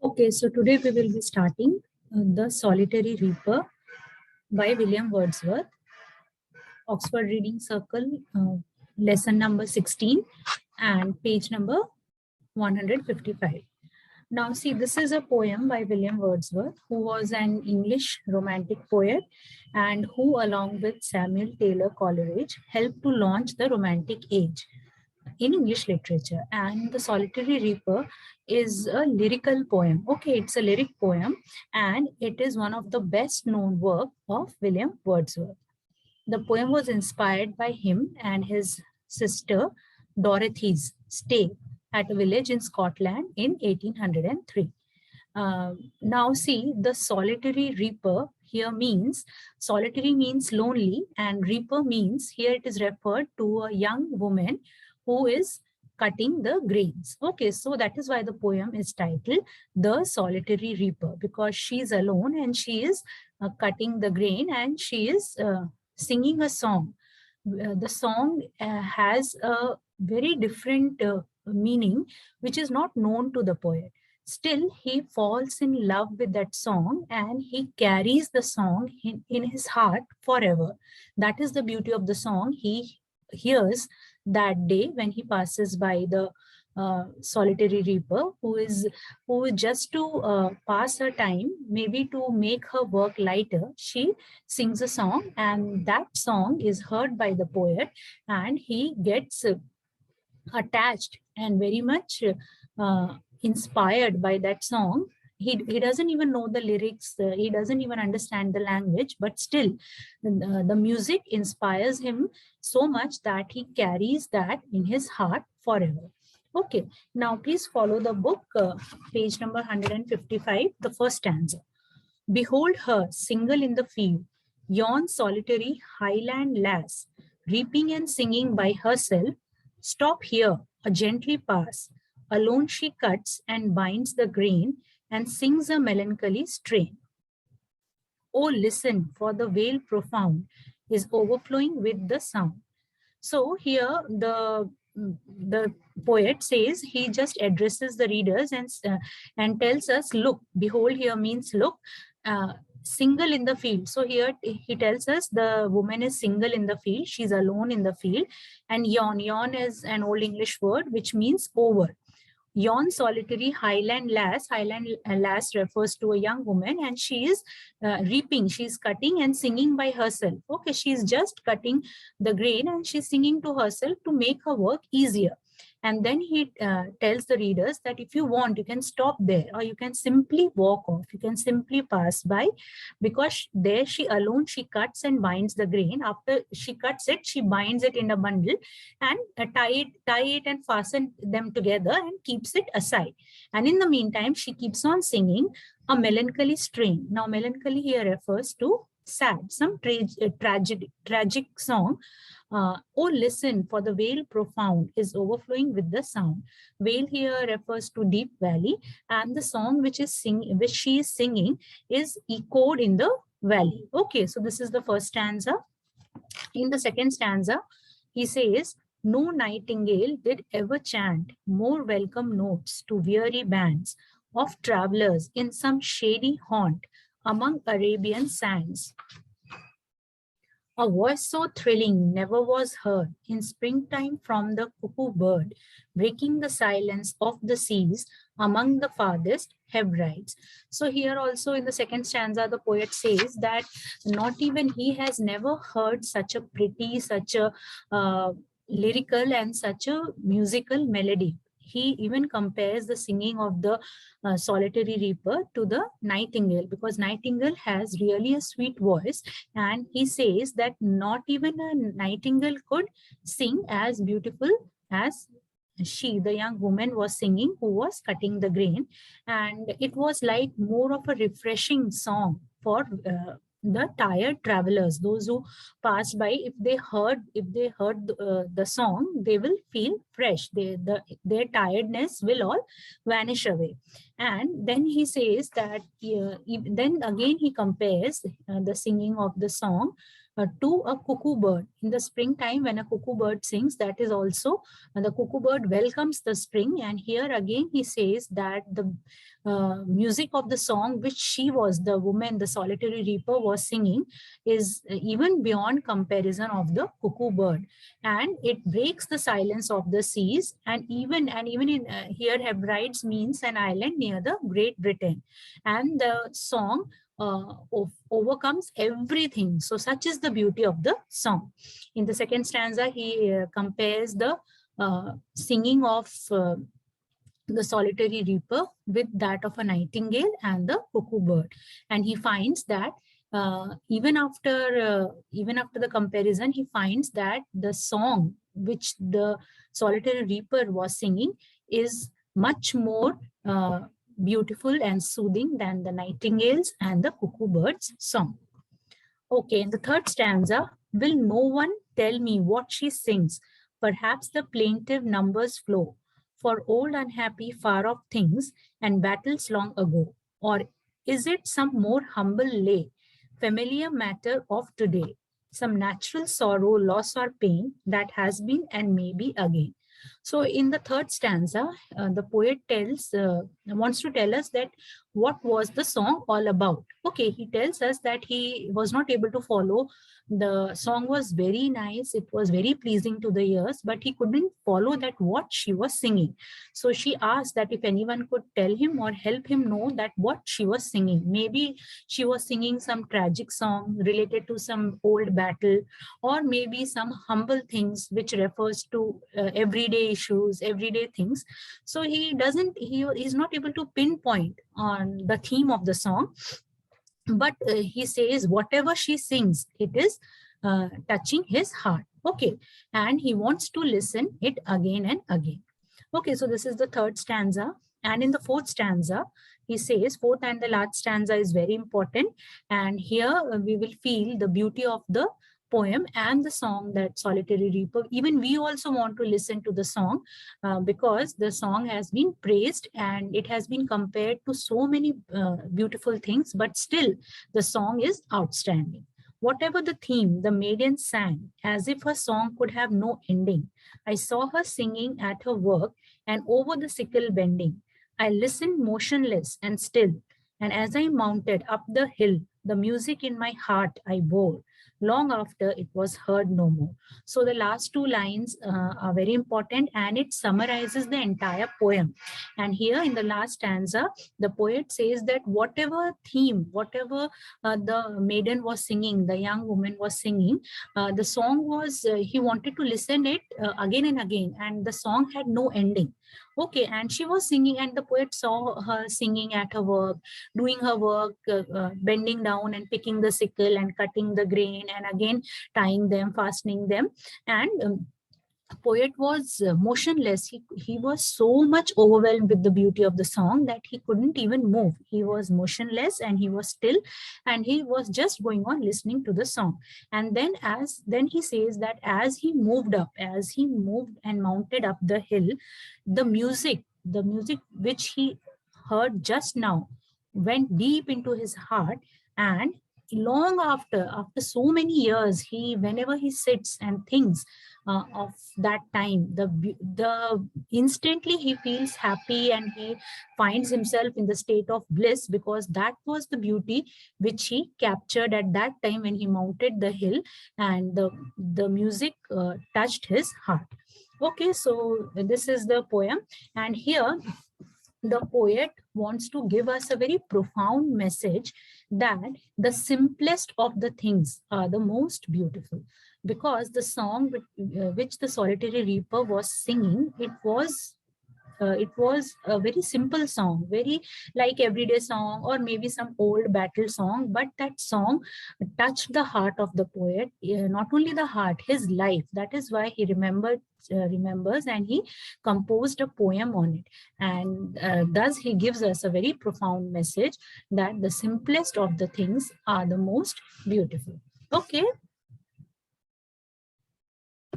Okay, so today we will be starting The Solitary Reaper by William Wordsworth, Oxford Reading Circle, lesson number 16 and page number 155. Now, see, this is a poem by William Wordsworth, who was an English romantic poet and who, along with Samuel Taylor Coleridge, helped to launch the Romantic Age in English literature. And The Solitary Reaper is a lyrical poem. Okay, it's a lyric poem, and it is one of the best known work of William Wordsworth. The poem was inspired by him and his sister Dorothy's stay at a village in Scotland in 1803. Now see, the solitary reaper here means, solitary means lonely, and reaper means, here it is referred to a young woman who is cutting the grains. Okay, so that is why the poem is titled The Solitary Reaper, because she is alone and she is cutting the grain and she is singing a song. The song has a very different meaning, which is not known to the poet. Still, he falls in love with that song and he carries the song in his heart forever. That is the beauty of the song he hears that day when he passes by the solitary reaper, who is just to pass her time, maybe to make her work lighter. She sings a song, and that song is heard by the poet, and he gets attached and very much inspired by that song. He doesn't even know the lyrics, he doesn't even understand the language, but still the music inspires him so much that he carries that in his heart forever. Okay, now please follow the book, page number 155, the first stanza. Behold her, single in the field, yon solitary highland lass, reaping and singing by herself. Stop here, or gently pass. Alone she cuts and binds the grain and sings a melancholy strain. Oh, listen, for the vale profound is overflowing with the sound. So here the poet says, he just addresses the readers and tells us, look, behold here means look, single in the field. So here he tells us the woman is single in the field, she's alone in the field. And yon is an old English word which means over. Yon solitary highland lass refers to a young woman, and she is reaping, she's cutting and singing by herself. Okay, she's just cutting the grain and she's singing to herself to make her work easier. And then he tells the readers that if you want, you can stop there, or you can simply walk off, you can simply pass by, because there she alone, she cuts and binds the grain. After she cuts it, she binds it in a bundle and tie it and fasten them together and keeps it aside. And in the meantime, she keeps on singing a melancholy strain. Now, melancholy here refers to sad, some tragic song. Oh, listen, for the vale profound is overflowing with the sound. Vale here refers to deep valley, and the song which she is singing is echoed in the valley. Okay, so this is the first stanza. In the second stanza, he says, no nightingale did ever chant more welcome notes to weary bands of travelers in some shady haunt among Arabian sands. A voice so thrilling never was heard in springtime from the cuckoo bird, breaking the silence of the seas among the farthest Hebrides. So here also in the second stanza, the poet says that not even he has never heard such a pretty, such a lyrical and such a musical melody. He even compares the singing of the solitary reaper to the nightingale, because nightingale has really a sweet voice, and he says that not even a nightingale could sing as beautiful as she, the young woman, was singing who was cutting the grain. And it was like more of a refreshing song for the tired travelers, those who passed by. If they heard the song, they will feel fresh, their tiredness will all vanish away. And then he says that then again he compares the singing of the song to a cuckoo bird. In the springtime, when a cuckoo bird sings, that is also the cuckoo bird welcomes the spring. And here again, he says that the music of the song which she was, the woman, the solitary reaper, was singing is even beyond comparison of the cuckoo bird, and it breaks the silence of the seas. And even in here, Hebrides means an island near the Great Britain, and the song overcomes everything. So such is the beauty of the song. In the second stanza, he compares the singing of the solitary reaper with that of a nightingale and the cuckoo bird, and he finds that even after the comparison, he finds that the song which the solitary reaper was singing is much more beautiful and soothing than the nightingales and the cuckoo bird's song. Okay, in the third stanza, will no one tell me what she sings? Perhaps the plaintive numbers flow for old unhappy far off things and battles long ago. Or is it some more humble lay, familiar matter of today, some natural sorrow, loss or pain that has been and may be again? So in the third stanza, the poet wants to tell us that what was the song all about. Okay, he tells us that he was not able to follow. The song was very nice, it was very pleasing to the ears, but he couldn't follow that what she was singing. So she asked that if anyone could tell him or help him know that what she was singing. Maybe she was singing some tragic song related to some old battle, or maybe some humble things which refers to everyday issues, everyday things. So he is not able to pinpoint on the theme of the song, but he says whatever she sings, it is touching his heart. Okay, and he wants to listen it again and again. Okay, so this is the third stanza. And in the fourth stanza, he says, fourth and the last stanza is very important, and here we will feel the beauty of the poem and the song, that solitary reaper. Even we also want to listen to the song because the song has been praised and it has been compared to so many beautiful things, but still the song is outstanding. Whatever the theme, the maiden sang as if her song could have no ending. I saw her singing at her work and over the sickle bending. I listened motionless and still, and as I mounted up the hill, the music in my heart I bore, long after it was heard no more. So the last two lines are very important, and it summarizes the entire poem. And here in the last stanza, the poet says that whatever theme, whatever the maiden was singing, the young woman was singing, the song was, he wanted to listen it again and again, and the song had no ending. Okay, and she was singing, and the poet saw her singing at her work, doing her work, bending down and picking the sickle and cutting the grain and again tying them, fastening them. And poet was motionless. He was so much overwhelmed with the beauty of the song that he couldn't even move. He was motionless and he was still, and he was just going on listening to the song. And then he says that as he moved and mounted up the hill, the music which he heard just now went deep into his heart. And long after so many years, whenever he sits and thinks of that time, the instantly he feels happy and he finds himself in the state of bliss, because that was the beauty which he captured at that time when he mounted the hill, and the music touched his heart. Okay, so this is the poem, and here the poet wants to give us a very profound message that the simplest of the things are the most beautiful. Because the song which the solitary reaper was singing, it was a very simple song, very like everyday song or maybe some old battle song, but that song touched the heart of the poet, not only the heart, his life. That is why he remembers, and he composed a poem on it. And thus he gives us a very profound message that the simplest of the things are the most beautiful. Okay,